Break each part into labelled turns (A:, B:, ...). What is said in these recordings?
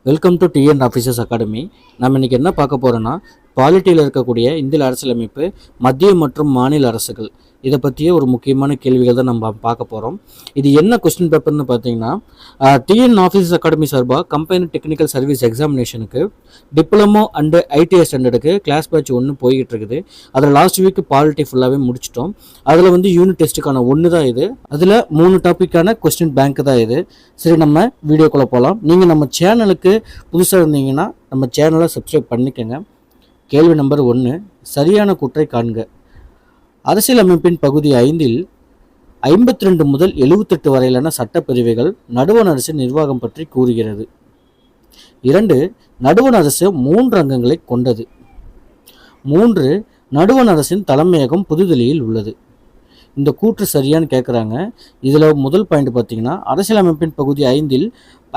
A: Welcome to TN officers academy. நம்ம இன்றைக்கி என்ன பார்க்க போகிறோன்னா, பாலிட்டியில் இருக்கக்கூடிய இந்திய அரசியலமைப்பு, மத்திய மற்றும் மாநில அரசுகள் இதை பற்றிய ஒரு முக்கியமான கேள்விகள் தான் நம்ம பார்க்க போகிறோம். இது என்ன கொஸ்டின் பேப்பர்னு பார்த்தீங்கன்னா, டிஎன் ஆஃபீஸர்ஸ் அகாடமி சார்பாக கம்பைன் டெக்னிக்கல் சர்வீஸ் எக்ஸாமினேஷனுக்கு டிப்ளமோ அண்டு ஐடிஐ ஸ்டாண்டர்டுக்கு கிளாஸ் பேட்ச் 1 போய்கிட்டு இருக்குது. அதில் லாஸ்ட் வீக் பாலிட்டி ஃபுல்லாகவே முடிச்சிட்டோம். அதில் வந்து யூனிட் டெஸ்ட்டுக்கான 1 தான் இது. அதில் 3 டாப்பிக்கான கொஸ்டின் பேங்க் தான் இது. சரி, நம்ம வீடியோக்குள்ளே போகலாம். நீங்கள் நம்ம சேனலுக்கு புதுசாக இருந்தீங்கன்னா நம்ம சேனலை சப்ஸ்கிரைப் பண்ணிக்கோங்க. கேள்வி நம்பர் 1, சரியான கூற்றை காண்க. அரசியலமைப்பின் பகுதி 5இல் 52 முதல் 78 வரையிலான சட்டப்பிரிவுகள் நடுவண் அரசின் நிர்வாகம் பற்றி கூறுகிறது. 2, நடுவண் அரசு 3 அங்கங்களை கொண்டது. 3, நடுவண் அரசின் தலைமையகம் புதுதில்லியில் உள்ளது. இந்த கூற்று சரியான்னு கேட்குறாங்க. இதில் முதல் பாயிண்ட் பார்த்தீங்கன்னா, அரசியலமைப்பின் பகுதி 5இல்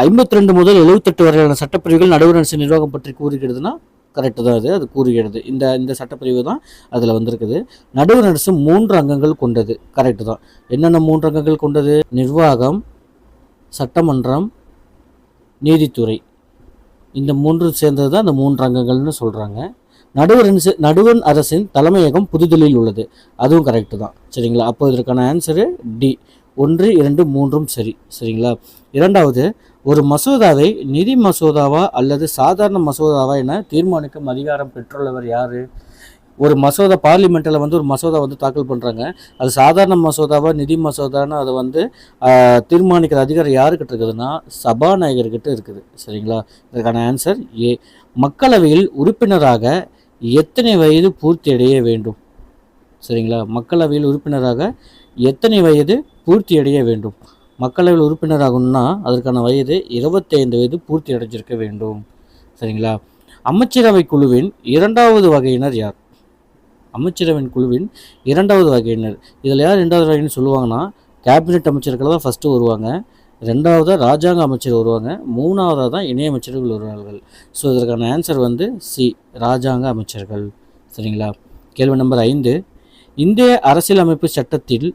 A: 52 முதல் 78 வரையிலான சட்டப்பிரிவுகள் நடுவண் அரசின் நிர்வாகம் பற்றி கூறுகிறதுனா கரெக்டு தான். அது கூறுகிறது. இந்த சட்டப்பிரிவு தான் அதில் வந்திருக்குது. நடுவண் அரசு 3 அங்கங்கள் கொண்டது. கரெக்டு தான். என்னென்ன 3 அங்கங்கள் கொண்டது? நிர்வாகம், சட்டமன்றம், நீதித்துறை. இந்த 3 சேர்ந்தது தான் அந்த 3 அங்கங்கள்னு சொல்கிறாங்க. நடுவண் அரசின் தலைமையகம் புதுதில்லியில் உள்ளது. அதுவும் கரெக்டு தான். சரிங்களா? அப்போ இதற்கான ஆன்சரு டி. 1, 2, 3 சரி. சரிங்களா? இரண்டாவது, ஒரு மசோதாவை நிதி மசோதாவா அல்லது சாதாரண மசோதாவா என தீர்மானிக்கும் அதிகாரம் பெற்றுள்ளவர் யார்? ஒரு மசோதா பார்லிமெண்ட்டில் வந்து ஒரு மசோதா வந்து தாக்கல் பண்ணுறாங்க. அது சாதாரண மசோதாவா நிதி மசோதான்னு அதை வந்து தீர்மானிக்கிற அதிகாரம் யாருக்கிட்ட இருக்குதுன்னா சபாநாயகர்கிட்ட இருக்குது. சரிங்களா? இதற்கான ஆன்சர் ஏ. மக்களவையில் உறுப்பினராக எத்தனை வயது பூர்த்தி அடைய வேண்டும்? சரிங்களா? மக்களவையில் உறுப்பினராக எத்தனை வயது பூர்த்தி அடைய வேண்டும்? மக்களவையில் உறுப்பினராகணும்னா அதற்கான வயது 25 வயது பூர்த்தி அடைஞ்சிருக்க வேண்டும். சரிங்களா? அமைச்சரவை குழுவின் 2வது வகையினர் யார்? அமைச்சரவை குழுவின் 2வது வகையினர். இதில் யார் 2வது வகைன்னு சொல்லுவாங்கன்னா, கேபினெட் அமைச்சர்கள் தான் ஃபஸ்ட்டு வருவாங்க. 2வதாக ராஜாங்க அமைச்சர் வருவாங்க. 3வதாக தான் இணையமைச்சர்கள் வருவார்கள். ஸோ இதற்கான ஆன்சர் வந்து சி, ராஜாங்க அமைச்சர்கள். சரிங்களா? கேள்வி நம்பர் 5, இந்திய அரசியலமைப்பு சட்டத்தில்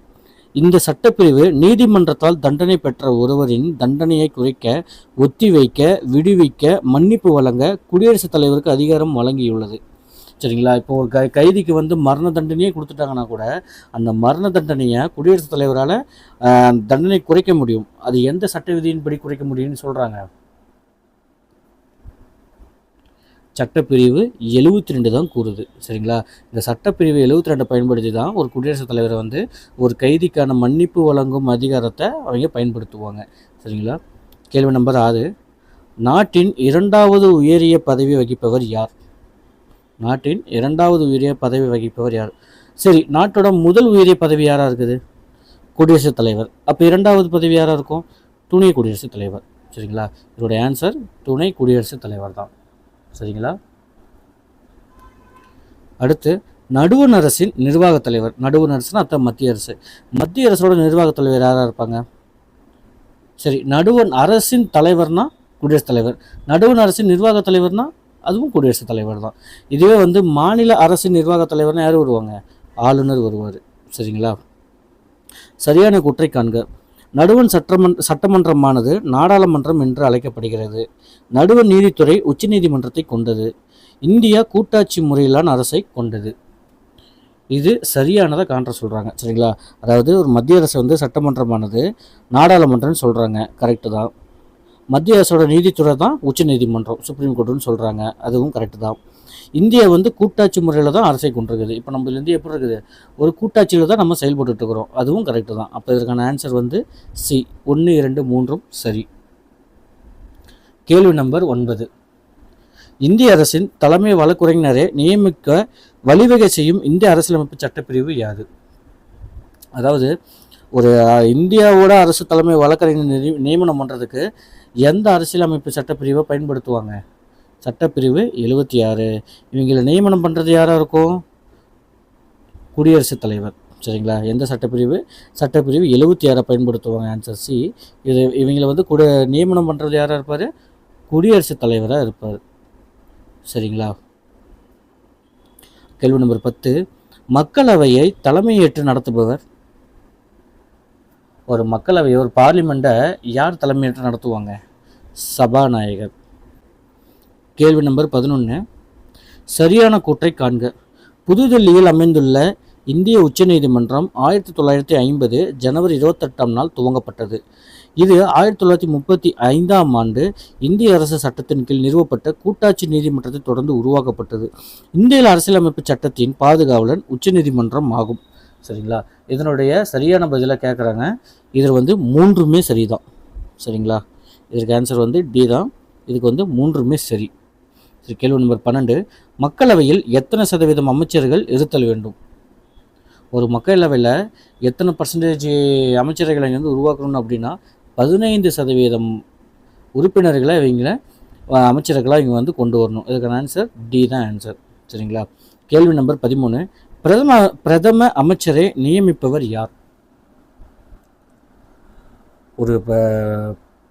A: இந்த சட்டப்பிரிவு நீதிமன்றத்தால் தண்டனை பெற்ற ஒருவரின் தண்டனையை குறைக்க, ஒத்திவைக்க, விடுவிக்க, மன்னிப்பு வழங்க குடியரசுத் தலைவருக்கு அதிகாரம் வழங்கியுள்ளது. சரிங்களா? இப்போ ஒரு கைதிக்கு வந்து மரண தண்டனையே கொடுத்துட்டாங்கன்னா கூட அந்த மரண தண்டனையை குடியரசுத் தலைவரால் தண்டனை குறைக்க முடியும். அது எந்த சட்ட விதியின்படி குறைக்க முடியும்னு சொல்கிறாங்க? சட்டப்பிரிவு 72 தான் கூறுது. சரிங்களா? இந்த சட்டப்பிரிவு 72 பயன்படுத்தி தான் ஒரு குடியரசுத் தலைவரை வந்து ஒரு கைதிக்கான மன்னிப்பு வழங்கும் அதிகாரத்தை அவங்க பயன்படுத்துவாங்க. சரிங்களா? கேள்வி நம்பர் 6, நாட்டின் 2வது உயரிய பதவி வகிப்பவர் யார்? நாட்டின் 2வது உயரிய பதவி வகிப்பவர் யார்? சரி, நாட்டோட முதல் உயரிய பதவி யாராக இருக்குது? குடியரசுத் தலைவர். அப்போ 2வது பதவி யாராக இருக்கும்? துணை குடியரசுத் தலைவர். சரிங்களா? இதோடைய ஆன்சர் துணை குடியரசுத் தலைவர் தான். சரிங்களா? அடுத்து, நடுவண் அரசின் நிர்வாக தலைவர். நடுவண் அரசுனா அதான் மத்திய அரசு. மத்திய அரசோட நிர்வாக தலைவர் யாராக இருப்பாங்க? சரி, நடுவண் அரசின் தலைவர்னா குடியரசுத் தலைவர். நடுவண் அரசின் நிர்வாக தலைவர்னா அதுவும் குடியரசுத் தலைவர் தான். இதுவே வந்து மாநில அரசின் நிர்வாக தலைவர்னா யார் வருவாங்க? ஆளுநர் வருவார். சரிங்களா? சரியான கூற்றை காண்க. நடுவண் சட்டமன்றமானது நாடாளுமன்றம் என்று அழைக்கப்படுகிறது. நடுவண் நீதித்துறை உச்சநீதிமன்றத்தை கொண்டது. இந்தியா கூட்டாட்சி முறையிலான அரசை கொண்டது. இது சரியானதை காண்ற சொல்கிறாங்க. சரிங்களா? அதாவது ஒரு மத்திய அரசு வந்து சட்டமன்றமானது நாடாளுமன்றம்னு சொல்கிறாங்க. கரெக்டு தான். மத்திய அரசோட நீதித்துறை தான் உச்சநீதிமன்றம், சுப்ரீம் கோர்ட்டுன்னு சொல்கிறாங்க. அதுவும் கரெக்டு தான். இந்தியா வந்து கூட்டாட்சி முறையில் தான் அரசை கொண்டிருக்குது. இப்போ நம்ம இந்தியா எப்படி இருக்குது? ஒரு கூட்டாட்சியில் தான் நம்ம செயல்பட்டு இருக்கிறோம். அதுவும் கரெக்டு தான். அப்போ இதற்கான ஆன்சர் வந்து சி. 1, 2, 3 சரி. கேள்வி நம்பர் 9, இந்திய அரசின் தலைமை வழக்குரைஞரை நியமிக்க வழிவகை செய்யும் இந்திய அரசியலமைப்பு சட்டப்பிரிவு யாது? அதாவது ஒரு இந்தியாவோட அரசு தலைமை வழக்கறிஞர் நியமனம் பண்ணுறதுக்கு எந்த அரசியலமைப்பு சட்டப்பிரிவை பயன்படுத்துவாங்க? சட்டப்பிரிவு 76. இவங்களை நியமனம் பண்ணுறது யாராக இருக்கும்? குடியரசுத் தலைவர். சரிங்களா? எந்த சட்டப்பிரிவு? சட்டப்பிரிவு 76 பயன்படுத்துவாங்க. Answer C. இவங்களை வந்து நியமனம் பண்ணுறது யாராக இருப்பார்? குடியரசுத் தலைவராக இருப்பார். சரிங்களா? கேள்வி நம்பர் 10, மக்களவையை தலைமையேற்று நடத்துபவர்? ஒரு மக்களவை, ஒரு பார்லிமெண்ட்டை யார் தலைமையேற்று நடத்துவாங்க? சபாநாயகர். கேள்வி நம்பர் 11, சரியான கூற்றை காண்க. புதுதில்லியில் அமைந்துள்ள இந்திய உச்சநீதிமன்றம் 1950 ஜனவரி 28ஆம் நாள் துவங்கப்பட்டது. இது 1935ஆம் ஆண்டு இந்திய அரசு சட்டத்தின் கீழ் நிறுவப்பட்ட கூட்டாட்சி நீதிமன்றத்தை தொடர்ந்து உருவாக்கப்பட்டது. இந்திய அரசியலமைப்பு சட்டத்தின் பாதுகாவலன் உச்சநீதிமன்றம் ஆகும். சரிங்களா? இதனுடைய சரியான பதிலை கேட்குறாங்க. இதில் மூன்றுமே சரிதான். சரிங்களா? இதற்கு ஆன்சர் டி தான். இதுக்கு மூன்றுமே சரி. சரி, கேள்வி நம்பர் 12, மக்களவையில் எத்தனை சதவீதம் அமைச்சர்கள் இருத்தல் வேண்டும்? ஒரு மக்களவையில் எத்தனை பர்சன்டேஜ் அமைச்சர்களை உருவாக்கணும் அப்படின்னா 15% உறுப்பினர்களை அமைச்சர்களாக இவங்க கொண்டு வரணும். இதுக்கான ஆன்சர் டி தான் ஆன்சர். சரிங்களா? கேள்வி நம்பர் 13, பிரதம அமைச்சரை நியமிப்பவர் யார்? ஒரு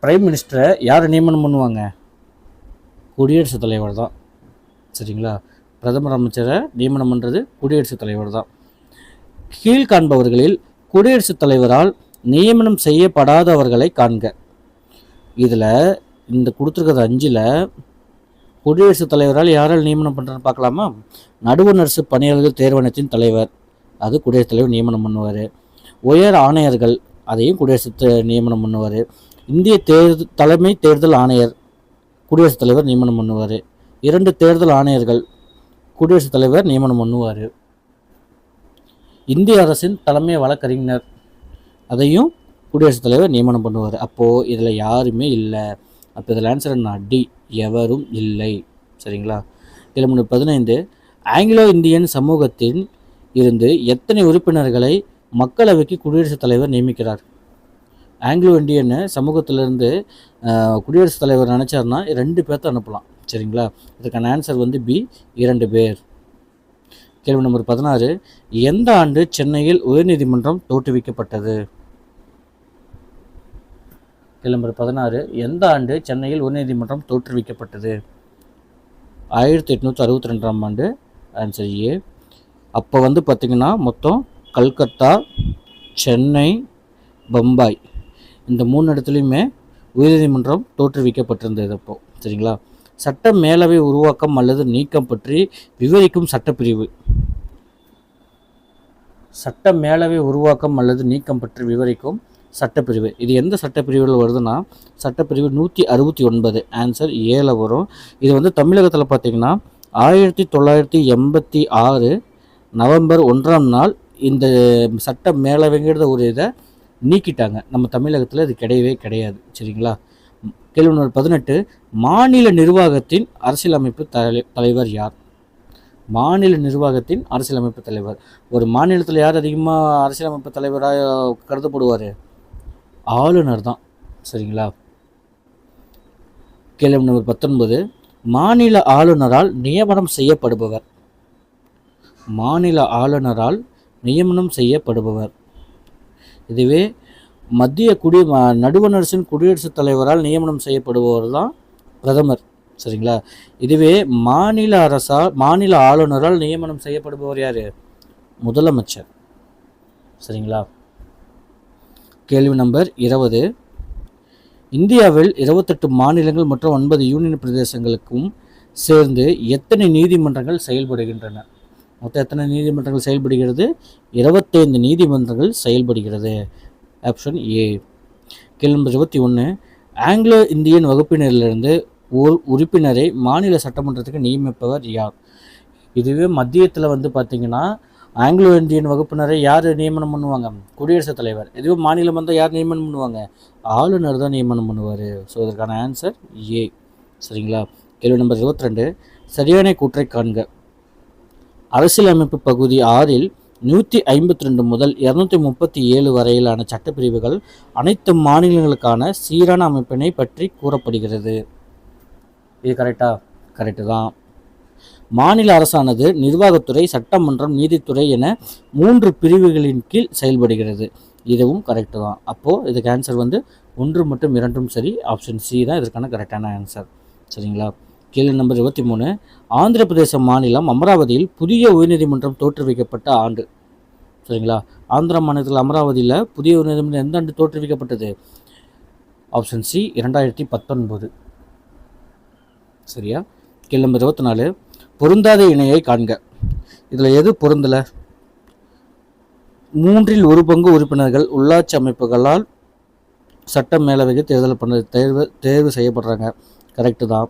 A: பிரைம் மினிஸ்டரை யார் நியமனம் பண்ணுவாங்க? குடியரசுத் தலைவர் தான். சரிங்களா? பிரதமர் அமைச்சரை நியமனம் பண்ணுறது குடியரசுத் தலைவர் தான். கீழ்காண்பவர்களில் குடியரசுத் தலைவரால் நியமனம் செய்யப்படாதவர்களை காண்க. இதில் இந்த கொடுத்துருக்கிறது 5ல் குடியரசுத் தலைவரால் யாரால் நியமனம் பண்ணுறன்னு பார்க்கலாமா? நடுவண் அரசு பணியாளர்கள் தேர்வாணையத்தின் தலைவர், அது குடியரசுத் தலைவர் நியமனம் பண்ணுவார். உயர் ஆணையர்கள், அதையும் குடியரசுத் நியமனம் பண்ணுவார். இந்திய தலைமை தேர்தல் ஆணையர் குடியரசுத் தலைவர் நியமனம் பண்ணுவார். 2 தேர்தல் ஆணையர்கள் குடியரசுத் தலைவர் நியமனம் பண்ணுவார். இந்திய அரசின் தலைமை வழக்கறிஞர், அதையும் குடியரசுத் தலைவர் நியமனம் பண்ணுவார். அப்போது இதில் யாருமே இல்லை. அப்போ இதில் ஆன்சர் என்ன? டி, எவரும் இல்லை. சரிங்களா? கேள்வி நம்பர் 15, ஆங்கிலோ இந்தியன் சமூகத்தில் இருந்து எத்தனை உறுப்பினர்களை மக்களவைக்கு குடியரசுத் தலைவர் நியமிக்கிறார்? ஆங்கிலோ இந்தியன் சமூகத்திலிருந்து குடியரசுத் தலைவர் நினச்சார்னா 2 பேர்த்த அனுப்பலாம். சரிங்களா? இதுக்கான ஆன்சர் பி, 2 பேர். கேள்வி நம்பர் 16, எந்த ஆண்டு சென்னையில் உயர்நீதிமன்றம் தோற்றுவிக்கப்பட்டது? கேள்வி நம்பர் 16, எந்த ஆண்டு சென்னையில் உயர்நீதிமன்றம் தோற்றுவிக்கப்பட்டது? 1862ஆம் ஆண்டு. Answer A. அப்போ பார்த்திங்கன்னா மொத்தம் கல்கத்தா, சென்னை, பம்பாய் இந்த 3 இடத்துலையுமே உயர்நீதிமன்றம் தோற்றுவிக்கப்பட்டிருந்தது அப்போ. சரிங்களா? சட்ட மேலவை உருவாக்கம் அல்லது நீக்கம் பற்றி விவரிக்கும் சட்டப்பிரிவு. சட்ட மேலவை உருவாக்கம் அல்லது நீக்கம் பற்றி விவரிக்கும் சட்டப்பிரிவு. இது எந்த சட்டப்பிரிவில் வருதுன்னா சட்டப்பிரிவு 169. ஆன்சர் ஏல வரும். இது தமிழகத்தில் பார்த்திங்கன்னா 1986 நவம்பர் 1ஆம் நாள் இந்த சட்ட மேலவைங்கிறத ஒரு இதை நீக்கிட்டாங்க. நம்ம தமிழகத்தில் இது கிடையவே கிடையாது. சரிங்களா? கேள்வி நம்பர் 18, மாநில நிர்வாகத்தின் அரசியலமைப்பு தலைவர் யார்? மாநில நிர்வாகத்தின் அரசியலமைப்பு தலைவர். ஒரு மாநிலத்தில் யார் அதிகமாக அரசியலமைப்பு தலைவராக கருதப்படுவார்? ஆளுநர் தான். சரிங்களா? கேள்வி நம்பர் 19, மாநில ஆளுநரால் நியமனம் செய்யப்படுபவர். மாநில ஆளுநரால் நியமனம் செய்யப்படுபவர். இதுவே மத்திய நடுவண் அரசின் குடியரசுத் தலைவரால் நியமனம் செய்யப்படுபவர் தான் பிரதமர். சரிங்களா? இதுவே மாநில ஆளுநரால் நியமனம் செய்யப்படுபவர் யார்? முதலமைச்சர். சரிங்களா? கேள்வி நம்பர் 20, இந்தியாவில் 28 மாநிலங்கள் மற்றும் 9 யூனியன் பிரதேசங்களுக்கும் சேர்ந்து எத்தனை நீதிமன்றங்கள் செயல்படுகின்றன? மொத்தம் எத்தனை நீதிமன்றங்கள் செயல்படுகிறது? 25 நீதிமன்றங்கள் செயல்படுகிறது. Option A. கேள்வி நம்பர் 21, ஆங்கிலோ இந்தியன் வகுப்பினரிலிருந்து ஒரு உறுப்பினரை மாநில சட்டமன்றத்துக்கு நியமிப்பவர் யார்? இதுவே மத்தியத்தில் பார்த்திங்கன்னா ஆங்கிலோ இந்தியன் வகுப்பினரை யார் நியமனம் பண்ணுவாங்க? குடியரசுத் தலைவர். இதுவே மாநிலம் வந்தால் யார் நியமனம் பண்ணுவாங்க? ஆளுநர் தான் நியமனம் பண்ணுவார். ஸோ இதற்கான ஆன்சர் ஏ. சரிங்களா? கேள்வி நம்பர் 22, சரியான கூற்றை காண்க. அரசியலமைப்பு பகுதி 6ல் 152 முதல் 237 வரையிலான சட்டப்பிரிவுகள் அனைத்து மாநிலங்களுக்கான சீரான அமைப்பினை பற்றி கூறப்படுகிறது. இது கரெக்டா? கரெக்டு தான். மாநில அரசானது நிர்வாகத்துறை, சட்டமன்றம், நீதித்துறை என 3 பிரிவுகளின் கீழ் செயல்படுகிறது. இதுவும் கரெக்டு தான். அப்போது இதுக்கு ஆன்சர் 1 மற்றும் 2 சரி. ஆப்ஷன் சி தான் இதற்கான கரெக்டான ஆன்சர். சரிங்களா? கேள்வி நம்பர் 23, ஆந்திர பிரதேச மாநிலம் அமராவதியில் புதிய உயர்நீதிமன்றம் தோற்றுவிக்கப்பட்ட ஆண்டு. சரிங்களா? ஆந்திர மாநிலத்தில் அமராவதியில் புதிய உயர்நீதிமன்றம் எந்த ஆண்டு தோற்றுவிக்கப்பட்டது? Option C 2019. சரியா? கேள்வி நம்பர் 24, பொருந்தாத இணையை காண்க. இதில் எது பொருந்தலை? 1/3 உறுப்பினர்கள் உள்ளாட்சி அமைப்புகளால் சட்ட மேலவைக்கு தேர்வு செய்யப்படுறாங்க. கரெக்டு தான்.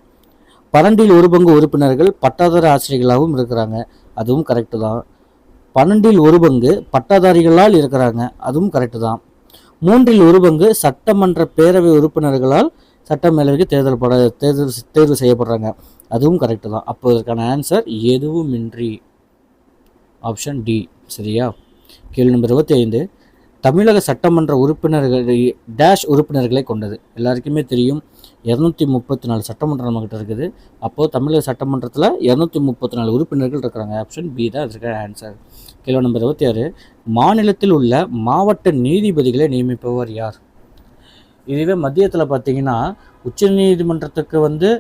A: 12/1 உறுப்பினர்கள் பட்டாதார ஆசிரியர்களாகவும் இருக்கிறாங்க. அதுவும் கரெக்டு தான். 12/1 பட்டாதாரிகளால் இருக்கிறாங்க. அதுவும் கரெக்டு தான். 3/1 சட்டமன்ற பேரவை உறுப்பினர்களால் சட்ட மேலவைக்கு தேர்வு செய்யப்படுறாங்க. அதுவும் கரெக்டு தான். அப்போ இதற்கான ஆன்சர் எதுவுமின்றி ஆப்ஷன் டி. சரியா? கேள்வி நம்பர் 25, தமிழக சட்டமன்ற உறுப்பினர்களை கொண்டது. எல்லாருக்குமே தெரியும் 234 சட்டமன்றம் நம்மகிட்ட இருக்குது. அப்போது தமிழக சட்டமன்றத்தில் 234 உறுப்பினர்கள் இருக்கிறாங்க. ஆப்ஷன் பி தான் இதற்கான ஆன்சர். கேள்வி நம்பர் 26, மாநிலத்தில் உள்ள மாவட்ட நீதிபதிகளை நியமிப்பவர் யார்? இதுவே மத்தியத்தில் பார்த்தீங்கன்னா உச்ச நீதிமன்றத்துக்கு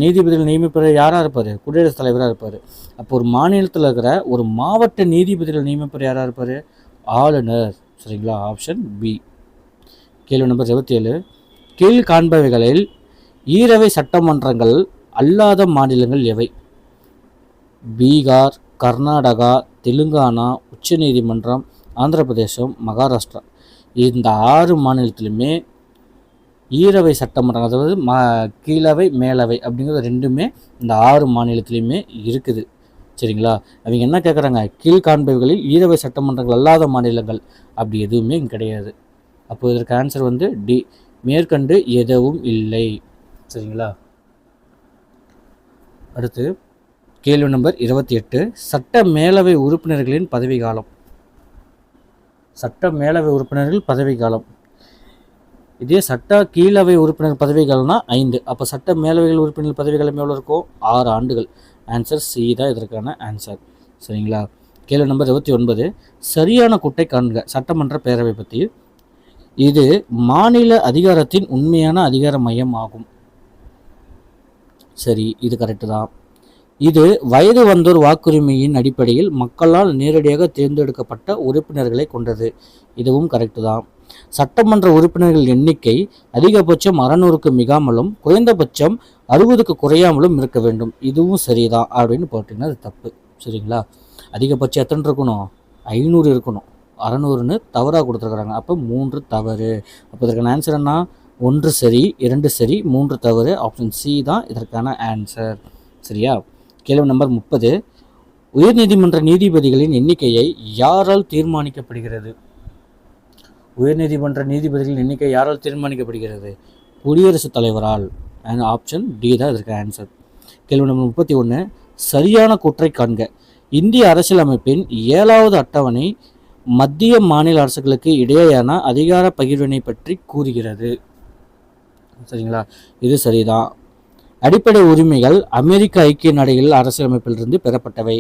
A: நீதிபதிகள் நியமிப்பவர் யாராக இருப்பார்? குடியரசுத் தலைவராக இருப்பார். அப்போ ஒரு மாநிலத்தில் இருக்கிற ஒரு மாவட்ட நீதிபதிகள் நியமிப்பவர் யாராக இருப்பார்? ஆளுநர். சரிங்களா? Option B. கேள்வி நம்பர் 27, கீழ் காண்பவைகளில் ஈரவை சட்டமன்றங்கள் அல்லாத மாநிலங்கள் எவை? பீகார், கர்நாடகா, தெலுங்கானா, உச்ச நீதிமன்றம், ஆந்திர பிரதேசம், மகாராஷ்டிரா. இந்த 6 மாநிலத்திலுமே ஈரவை சட்டமன்றம், அதாவது கீழவை மேலவை அப்படிங்கிறது ரெண்டுமே இந்த 6 மாநிலத்திலையுமே இருக்குது. சரிங்களா? அவங்க என்ன கேட்குறாங்க? கீழ்காண்பவைகளில் ஈரவை சட்டமன்றங்கள் அல்லாத மாநிலங்கள் அப்படி எதுவுமே இங்கே கிடையாது. அப்போ இதற்கு ஆன்சர் டி, மேற்கண்டு எதுவும் இல்லை. சரிங்களா? அடுத்து கேள்வி நம்பர் 28, சட்ட மேலவை உறுப்பினர்களின் பதவிக்காலம். சட்ட மேலவை உறுப்பினர்கள் பதவிக்காலம். இதே சட்ட கீழவை உறுப்பினர் பதவிகாலம்னா 5. அப்போ சட்ட மேலவைகள் உறுப்பினர் பதவிகாலம் எவ்வளோ இருக்கும்? 6 ஆண்டுகள். ஆன்சர் சி தான் இதற்கான ஆன்சர். சரிங்களா? கேள்வி நம்பர் 29, சரியான கூட்டை காண்க. சட்டமன்ற பேரவை பற்றி. இது மாநில அதிகாரத்தின் உண்மையான அதிகார மையம் ஆகும். சரி, இது கரெக்டு தான். இது வயது வந்தோர் வாக்குரிமையின் அடிப்படையில் மக்களால் நேரடியாக தேர்ந்தெடுக்கப்பட்ட உறுப்பினர்களை கொண்டது. இதுவும் கரெக்டு தான். சட்டமன்ற உறுப்பினர்கள் எண்ணிக்கை அதிகபட்சம் 600க்கு மிகாமலும் குறைந்தபட்சம் 60க்கு குறையாமலும் இருக்க வேண்டும். இதுவும் சரிதான் அப்படின்னு போட்டிங்கன்னா அது தப்பு. சரிங்களா? அதிகபட்சம் எத்தனை இருக்கணும்? 500 இருக்கணும். 600ன்னு தவறாக கொடுத்துருக்குறாங்க. அப்போ 3 தவறு. அப்போ இதற்கான ஆன்சர் என்ன? 1 சரி, 2 சரி, 3 தவறு. ஆப்ஷன் சி தான் இதற்கான ஆன்சர். சரியா? கேள்வி நம்பர் 30, உயர்நீதிமன்ற நீதிபதிகளின் எண்ணிக்கையை யாரால் தீர்மானிக்கப்படுகிறது? உயர்நீதிமன்ற நீதிபதிகளின் எண்ணிக்கை யாரால் தீர்மானிக்கப்படுகிறது? குடியரசுத் தலைவரால். ஆப்ஷன் டி தான் இதற்கு ஆன்சர். கேள்வி நம்பர் 31, சரியான கூற்றை காண்க. இந்திய அரசியலமைப்பின் 7வது அட்டவணை மத்திய மாநில அரசுகளுக்கு இடையேயான அதிகார பகிர்வினை பற்றி கூறுகிறது. சரிங்களா? இது சரிதான். அடிப்படை உரிமைகள் அமெரிக்க ஐக்கிய நாடுகள் அரசியலமைப்பிலிருந்து பெறப்பட்டவை.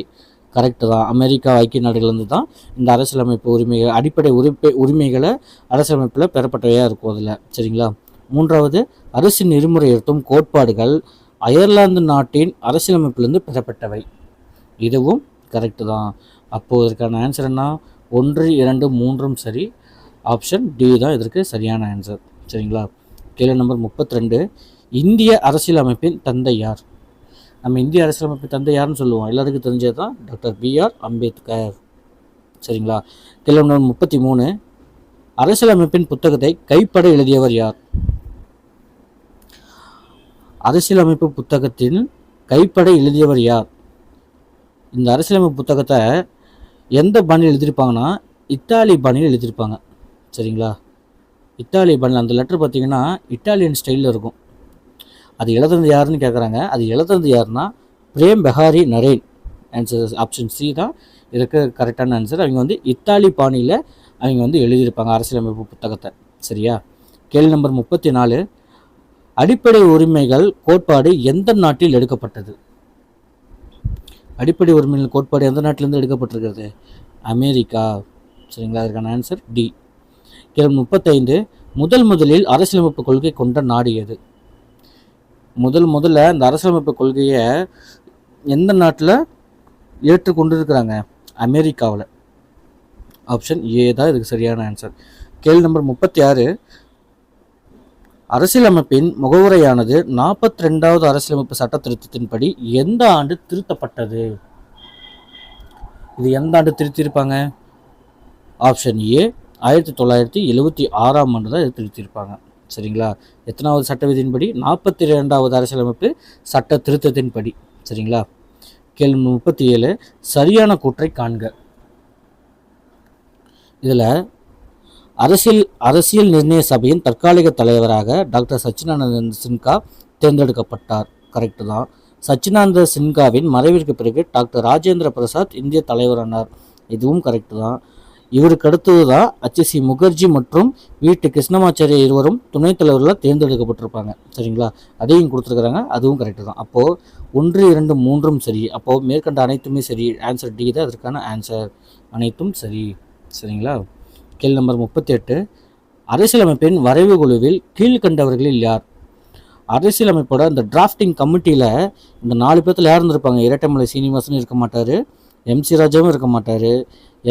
A: கரெக்டு தான். அமெரிக்கா ஐக்கிய நாடுகள்லேருந்து தான் இந்த அரசியலமைப்பு உரிமைகள், அடிப்படை உரிமைகளை அரசியலமைப்பில் பெறப்பட்டவையாக இருக்கும் அதில். சரிங்களா? 3வது, அரசு நெறிமுறைப்படுத்தும் கோட்பாடுகள் அயர்லாந்து நாட்டின் அரசியலமைப்பிலிருந்து பெறப்பட்டவை. இதுவும் கரெக்டு தான். அப்போது இதற்கான ஆன்சர் என்ன? 1, 2, 3ம் சரி. ஆப்ஷன் டி தான் இதற்கு சரியான ஆன்சர். சரிங்களா? கேள்வி நம்பர் 32, இந்திய அரசியலமைப்பின் தந்தை யார்? நம்ம இந்திய அரசியலமைப்பின் தந்தை யாருன்னு சொல்லுவோம். எல்லாருக்கும் தெரிஞ்சது தான் டாக்டர் B.R. அம்பேத்கர். சரிங்களா? கேள்வி நம்பர் 33, அரசியலமைப்பின் புத்தகத்தை கைப்பட எழுதியவர் யார்? அரசியலமைப்பு புத்தகத்தின் கைப்பட எழுதியவர் யார்? இந்த அரசியலமைப்பு புத்தகத்தை எந்த பாணியில் எழுதியிருப்பாங்கன்னா இத்தாலி பாணியில் எழுதியிருப்பாங்க. சரிங்களா? இத்தாலி பாணியில் அந்த லெட்டர் பார்த்திங்கன்னா இட்டாலியன் ஸ்டைலில் இருக்கும். அது எழுதுறது யாருன்னு கேட்குறாங்க. அது எழுதுறது யாருன்னா Prem Behari Narain. Answer option C தான் இதுக்கு கரெக்டான ஆன்சர். அவங்க இத்தாலி பாணியில் அவங்க எழுதியிருப்பாங்க அரசியலமைப்பு புத்தகத்தை. சரியா? கேள்வி நம்பர் 34, அடிப்படை உரிமைகள் கோட்பாடு எந்த நாட்டில் எடுக்கப்பட்டது? அடிப்படை உரிமைகள் கோட்பாடு எந்த நாட்டிலேருந்து எடுக்கப்பட்டிருக்கிறது? அமெரிக்கா. சரிங்களா? அதற்கான ஆன்சர் டி. கேள்வி 35, முதலில் அரசியலமைப்பு கொள்கை கொண்ட நாடு எது? முதல்ல இந்த அரசியலமைப்பு கொள்கையை எந்த நாட்டில் ஏற்றுக்கொண்டு இருக்கிறாங்க? அமெரிக்காவில். ஆப்ஷன் ஏ தான் இதுக்கு சரியான ஆன்சர். கேள்வி நம்பர் 36, அரசியலமைப்பின் முகவுரையானது 42வது அரசியலமைப்பு சட்ட திருத்தத்தின்படி எந்த ஆண்டு திருத்தப்பட்டது? இது எந்த ஆண்டு திருத்தியிருப்பாங்க? ஆப்ஷன் ஏ 1976ஆம் ஆண்டு தான் இது திருத்தியிருப்பாங்க. சரிங்களா? எத்தனாவது சட்ட விதியின்படி? 42வது அரசியலமைப்பு சட்ட திருத்தத்தின்படி. சரிங்களா? கேள்வி 37 சரியான கூற்றை காண்க. இதில் அரசியல் நிர்ணய சபையின் தற்காலிக தலைவராக டாக்டர் சச்சிதானந்த சின்ஹா தேர்ந்தெடுக்கப்பட்டார். கரெக்டு தான். சச்சிதானந்த சின்ஹாவின் மறைவிற்கு பிறகு டாக்டர் ராஜேந்திர பிரசாத் இந்திய தலைவரானார். இதுவும் கரெக்டு தான். இவருக்கு அடுத்தது தான் HC முகர்ஜி மற்றும் வீட்டு கிருஷ்ணமாச்சாரிய இருவரும் துணைத் தலைவர்களாக தேர்ந்தெடுக்கப்பட்டிருப்பாங்க. சரிங்களா? அதையும் கொடுத்துருக்குறாங்க. அதுவும் கரெக்டு தான். அப்போது 1, 2, 3ம் சரி. அப்போது மேற்கண்ட அனைத்துமே சரி. ஆன்சர் டி தான் அதற்கான ஆன்சர். அனைத்தும் சரி. சரிங்களா? கேள்வி நம்பர் 38 அரசியலமைப்பின் வரைவு குழுவில் கீழ்கண்டவர்களில் யார்? அரசியலமைப்போட இந்த டிராஃப்டிங் கமிட்டியில் இந்த 4 பேர்த்தில் யார் இருந்திருப்பாங்க? இரட்டைமலை சீனிவாசன் இருக்க மாட்டார், MC ராஜாவும் இருக்க மாட்டார்,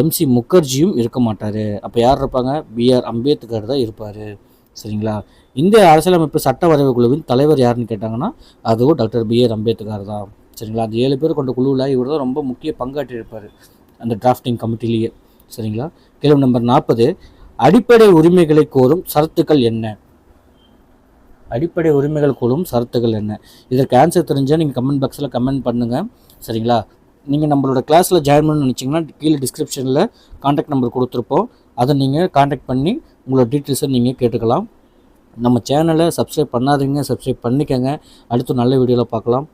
A: MC முகர்ஜியும் இருக்க மாட்டார். அப்போ யார் இருப்பாங்க? BR அம்பேத்கர் தான் இருப்பார். சரிங்களா? இந்திய அரசியலமைப்பு சட்ட வரைவு குழுவின் தலைவர் யாருன்னு கேட்டாங்கன்னா அதுவும் டாக்டர் BR அம்பேத்கர் தான். சரிங்களா? அந்த 7 பேர் கொண்ட குழுவில் இவர் தான் ரொம்ப முக்கிய பங்காற்றியிருப்பார் அந்த டிராஃப்டிங் கமிட்டிலேயே. சரிங்களா? கேள்வி நம்பர் 40 அடிப்படை உரிமைகளை கோரும் சரத்துக்கள் என்ன? அடிப்படை உரிமைகள் கோரும் சரத்துக்கள் என்ன? இதற்கு ஆன்சர் தெரிஞ்சால் நீங்கள் கமெண்ட் பாக்ஸில் கமெண்ட் பண்ணுங்கள். சரிங்களா? நீங்கள் நம்மளோட கிளாஸில் ஜாயின் பண்ணணும்னு நினச்சிங்கன்னா கீழே டிஸ்கிரிப்ஷனில் கான்டாக்ட் நம்பர் கொடுத்துருப்போம். அதை நீங்கள் கான்டாக்ட் பண்ணி உங்களோட டீட்டெயில்ஸை நீங்கள் கேட்டுக்கலாம். நம்ம சேனலை சப்ஸ்கிரைப் பண்ணாதீங்க, சப்ஸ்கிரைப் பண்ணிக்கோங்க. அடுத்து நல்ல வீடியோவில் பார்க்கலாம்.